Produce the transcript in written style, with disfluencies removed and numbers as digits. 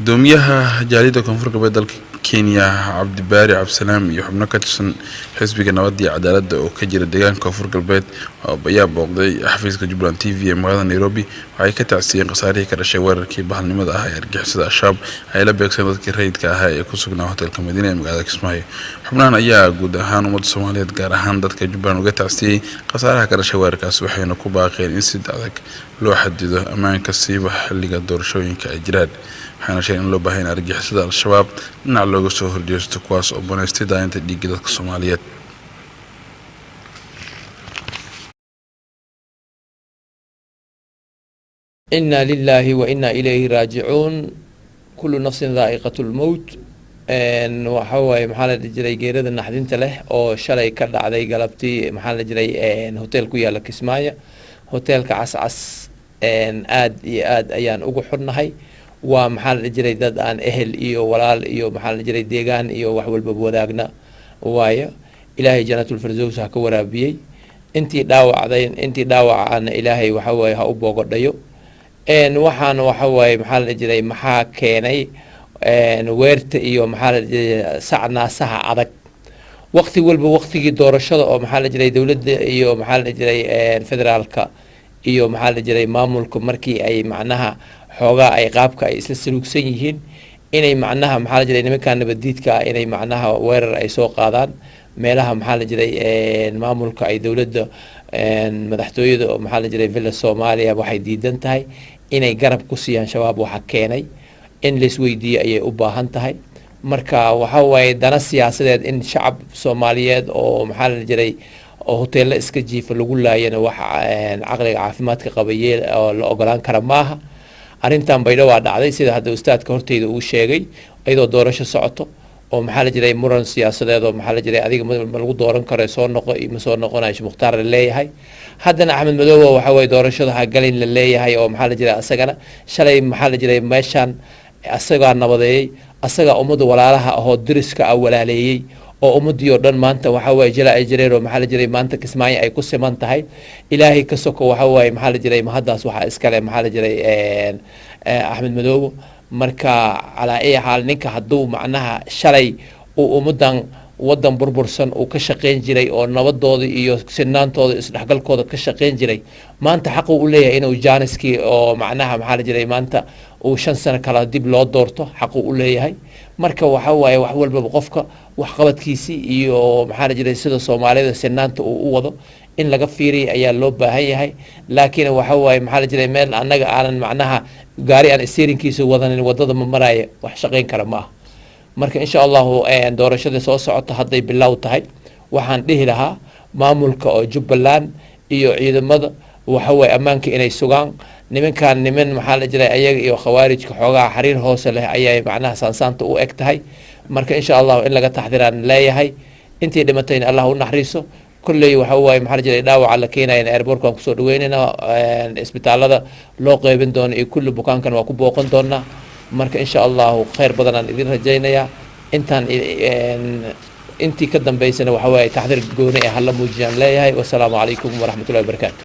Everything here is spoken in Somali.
قدوميها جاليدا كونفور قبل كينيا عبد الباري عبد السلام يحبنا كتسن حزب النوادي عدالة وكجير الدجان كونفور قلبت بيا بوقضي حفيز كجبران تي في مغادا نيروبي وهي كتعسين قصاري كرشوار كي بحال نمد هاي يرجع سدا الشاب هاي لبيك سنة كريد كهاي كوسقنا هوتيل كمدينة مغادا كسماي حبنا أيا جود هان ومد الصومالية جار هان دت كجبران وكتعسي قصارها كرشوار كاسبحين وكوبا خير إنسد هذاك لو حدده أمان كسيبه اللي قدور شوين كأجراد waxaana sheegay in loo baahan yahay argagixisada al-shabaab dhinac looga soo horjeesto kuwaas oo banaystay daayinta dhiigga dadka Soomaaliyeed inna lillahi wa inna ilayhi raaji'uun kullu nafsin dhaa'iqatul maut waxa way maxaa la jiray geerida naxdinta leh oo shalay ka dhacday galabtii maxaa la jiray hotel ku yaala Kismaayo hotelka cascas aad iyo aad ayaan ugu xurnahay waa maxaa la jiray dad aan ehel iyo walaal iyo maxaa la jiray deegaan iyo wax walba wadaagna waayo ilaahay jannatul firdaws ha ka waraabiyay intii dhaawacana ilaahay waxa way ha u boogodhayo waxaan waxa way maxaa la jiray maxaa keenay weerta iyo maxaa la jiray sacnaasaha adag waqti walba waqtigii doorashada oo maxaa la jiray dawladda iyo maxaa la jiray federaalka iyo maxaa la jiray maamulka markii ay macnaha xoogaa ay qaabka ay isla saluugsan yihiin inay macnaha maxaa la jiray nimankan nabadiidka inay macnaha weerar ay soo qaadaan meelaha maxaa la jiray maamulka ay dawladda madaxtooyada oo maxaa la jiray villa Soomaaliya waxay diidan tahay inay garab ku siiyaan shabaab waxa keenay in la isweydiiyo ayay u baahan tahay marka waxa way dana siyaasadeed in shacab Soomaaliyeed oo maxaa la jiray oo hoteelada iska jiifa lagu laayana waxa aqliga caafimaadka qabayay oo la ogolaan kara maaha arintan baydo waa dhacday sida hadda ustaadka horteyda uu sheegay ayadoo doorasho socoto oo maxaa la jiray muran siyaasadeed oo maxaa la jiray adiga ma lagu dooran karo soo noqonayo muxtaar leeyahay haddana Axmed Madoobe waxa way doorashada ha galin la leeyahay oo maxaa la jiray asagana shalay maxaa la jiray meeshan asaga nabadeeyay asaga ummadda walaalaha oo diriska walaaleeyay oo ummadii oo dhan maanta waxa way jilaa ay jireen oo maxaa la jiray maanta Kismaayo ay ku siman tahay ilaahay ka soko waxa way maxaa la jiray mahadaas waxa iskale maxaa la jiray Axmed Madoobe marka ala ay xaal ninka haduu macnaha shalay uu ummadan wadan burbursan uu ka shaqeyn jiray oo nabadooda iyo sinaantooda isdhaxgalkooda ka shaqeyn jiray maanta xaq uu leeyahay inuu jaaniski oo macnaha maxaa la jiray maanta uu 5 sano kala dib loo doorto xaq uu leeyahay marka waxa way wax walba qofka wax qabadkiisi iyo maxaa la jiray sida Soomaalida sinaanta uu u wado in laga fiiriyo ayaa loo baahan yahay laakiin waxa way maxaa la jiray meel anaga aanan macnaha gaari aan steeringkiisa wadanin wadada ma maraayo wax shaqeyn kara ma marka insha Allah doorashada soo socota haday bilow tahay waxaan dhihi lahaa maamulka oo Jubbaland iyo ciidamada waxa way amaanka inay sugaan nimankan maxaa la jiray ayaga iyo khawaarijka xoogaa xariir hoose leh ayay macnaha saansaanta u eg tahay marka insha Allah in laga taxdiraan leeyahay intii dhimatayna Allah u naxariiso kulley waxa way maxaa la jiray dhaawac la keenayna airportkan ku soo dhaweynayna isbitaalada loo qeybin doono iyo kullu bukaankan waa ku booqan doonaa marka insha Allah khayr badan aan idin rajaynayaa intii ka dambeysana waxa way taxdir gooni ah la muujiyaan leeyahay wassalaamu calaykum wa rahmatullahi wa barakaatuh